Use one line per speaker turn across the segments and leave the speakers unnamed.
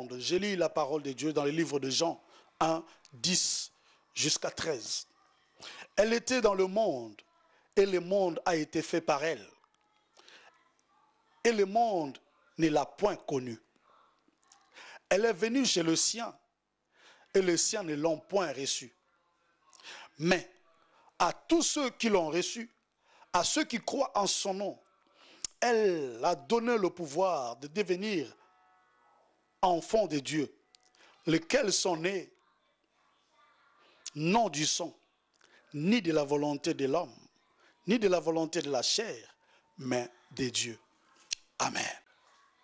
monde. J'ai lu la parole de Dieu dans le livre de Jean 1, 10 jusqu'à 13. Elle était dans le monde et le monde a été fait par elle. Et le monde ne l'a point connue. Elle est venue chez le sien et les siens ne l'ont point reçue. Mais à tous ceux qui l'ont reçue, à ceux qui croient en son nom, elle a donné le pouvoir de devenir enfants de Dieu, lesquels sont nés non du sang, ni de la volonté de l'homme, ni de la volonté de la chair, mais de Dieu. Amen.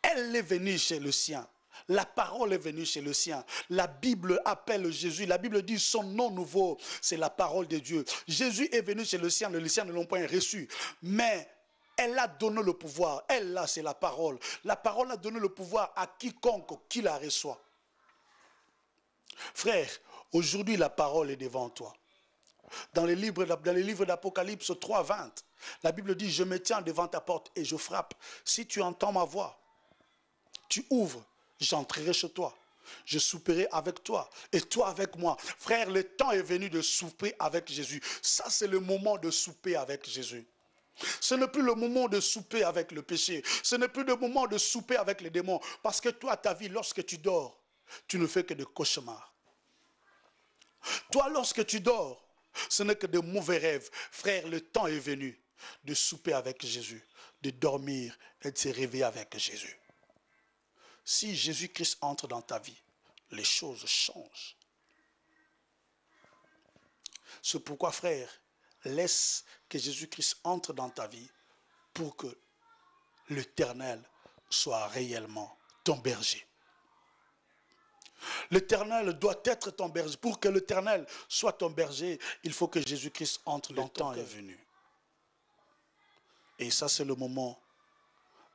Elle est venue chez le sien. La parole est venue chez le sien. La Bible appelle Jésus. La Bible dit son nom nouveau, c'est la parole de Dieu. Jésus est venu chez le sien, les siens ne l'ont pas reçu. Mais elle a donné le pouvoir. Elle, là, c'est la parole. La parole a donné le pouvoir à quiconque qui la reçoit. Frère, aujourd'hui, la parole est devant toi. Dans les livres d'Apocalypse 3, 20, la Bible dit, je me tiens devant ta porte et je frappe. Si tu entends ma voix, tu ouvres, j'entrerai chez toi. Je souperai avec toi et toi avec moi. Frère, le temps est venu de souper avec Jésus. Ça, c'est le moment de souper avec Jésus. Ce n'est plus le moment de souper avec le péché. Ce n'est plus le moment de souper avec les démons. Parce que toi, ta vie, lorsque tu dors, tu ne fais que de cauchemars. Toi, lorsque tu dors, ce n'est que de mauvais rêves. Frère, le temps est venu de souper avec Jésus, de dormir et de se réveiller avec Jésus. Si Jésus-Christ entre dans ta vie, les choses changent. C'est pourquoi, frère, laisse que Jésus-Christ entre dans ta vie pour que l'Éternel soit réellement ton berger. L'Éternel doit être ton berger. Pour que l'Éternel soit ton berger, il faut que Jésus-Christ entre dans ton cœur. Le temps est venu. Et ça, c'est le moment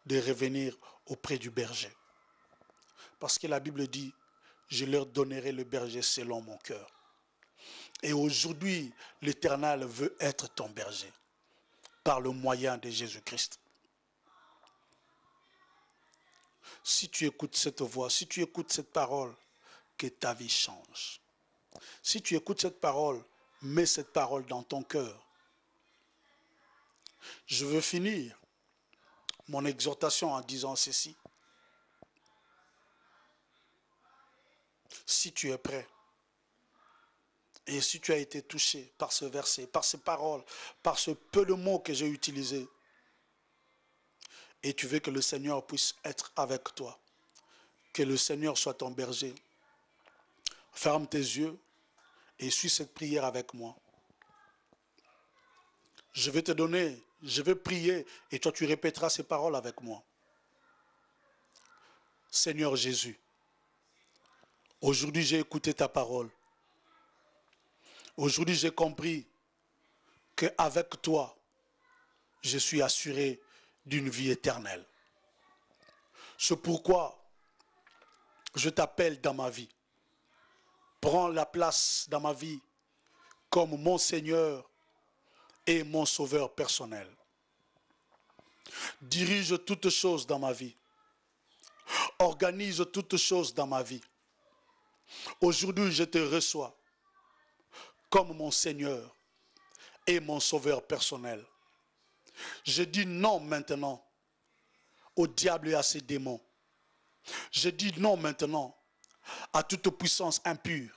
de revenir auprès du berger. Parce que la Bible dit, je leur donnerai le berger selon mon cœur. Et aujourd'hui, l'Éternel veut être ton berger par le moyen de Jésus-Christ. Si tu écoutes cette voix, si tu écoutes cette parole, que ta vie change. Si tu écoutes cette parole, mets cette parole dans ton cœur. Je veux finir mon exhortation en disant ceci. Si tu es prêt, et si tu as été touché par ce verset, par ces paroles, par ce peu de mots que j'ai utilisés, et tu veux que le Seigneur puisse être avec toi, que le Seigneur soit ton berger, ferme tes yeux et suis cette prière avec moi. Je vais te donner, je vais prier et toi tu répéteras ces paroles avec moi. Seigneur Jésus, aujourd'hui j'ai écouté ta parole. Aujourd'hui j'ai compris qu'avec toi, je suis assuré d'une vie éternelle. C'est pourquoi je t'appelle dans ma vie. Prends la place dans ma vie comme mon Seigneur et mon Sauveur personnel. Dirige toutes choses dans ma vie. Organise toutes choses dans ma vie. Aujourd'hui, je te reçois comme mon Seigneur et mon Sauveur personnel. Je dis non maintenant au diable et à ses démons. Je dis non maintenant à toute puissance impure.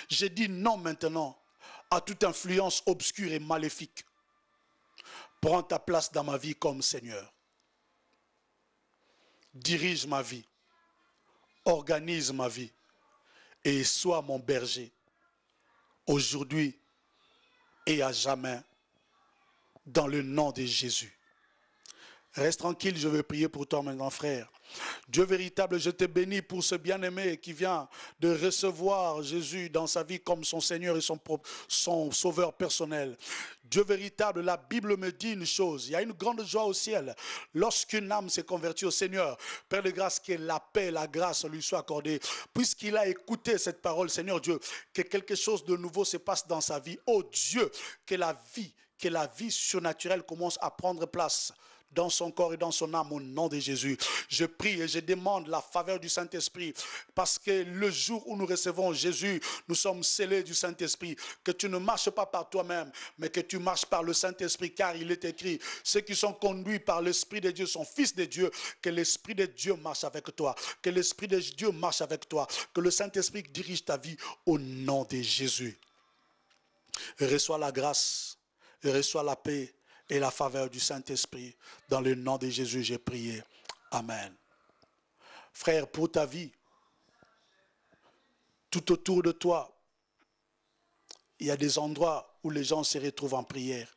Je dis non maintenant à toute influence obscure et maléfique. Prends ta place dans ma vie comme Seigneur. Dirige ma vie. Organise ma vie. Et sois mon berger. Aujourd'hui et à jamais. Dans le nom de Jésus. Reste tranquille, je vais prier pour toi maintenant, frère. Dieu véritable, je te bénis pour ce bien-aimé qui vient de recevoir Jésus dans sa vie comme son Seigneur et son Sauveur personnel. Dieu véritable, la Bible me dit une chose. Il y a une grande joie au ciel lorsqu'une âme s'est convertie au Seigneur. Père de grâce, que la paix, la grâce lui soit accordée. Puisqu'il a écouté cette parole, Seigneur Dieu, que quelque chose de nouveau se passe dans sa vie. Oh Dieu, que la vie surnaturelle commence à prendre place dans son corps et dans son âme au nom de Jésus. Je prie et je demande la faveur du Saint-Esprit parce que le jour où nous recevons Jésus, nous sommes scellés du Saint-Esprit. Que tu ne marches pas par toi-même, mais que tu marches par le Saint-Esprit, car il est écrit, ceux qui sont conduits par l'Esprit de Dieu sont fils de Dieu. Que l'Esprit de Dieu marche avec toi. Que l'Esprit de Dieu marche avec toi. Que le Saint-Esprit dirige ta vie au nom de Jésus. Reçois la grâce, reçois la paix et la faveur du Saint-Esprit. Dans le nom de Jésus, j'ai prié. Amen. Frère, pour ta vie, tout autour de toi, il y a des endroits où les gens se retrouvent en prière.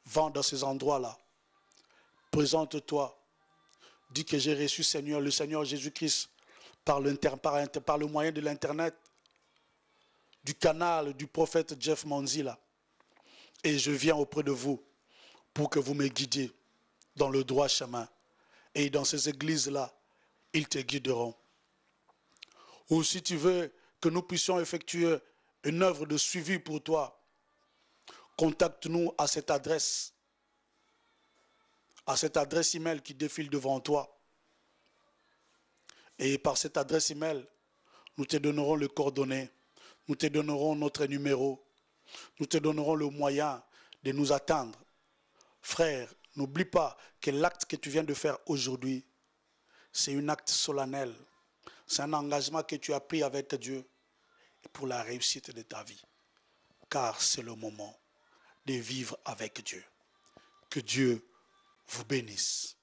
Va dans ces endroits-là. Présente-toi. Dis que j'ai reçu Seigneur, le Seigneur Jésus-Christ par le moyen de l'Internet, du canal du prophète Jeff Monzila. Et je viens auprès de vous pour que vous me guidiez dans le droit chemin. Et dans ces églises-là, ils te guideront. Ou si tu veux que nous puissions effectuer une œuvre de suivi pour toi, contacte-nous à cette adresse email qui défile devant toi. Et par cette adresse email, nous te donnerons les coordonnées, nous te donnerons notre numéro, nous te donnerons le moyen de nous atteindre. Frère, n'oublie pas que l'acte que tu viens de faire aujourd'hui, c'est un acte solennel. C'est un engagement que tu as pris avec Dieu pour la réussite de ta vie. Car c'est le moment de vivre avec Dieu. Que Dieu vous bénisse.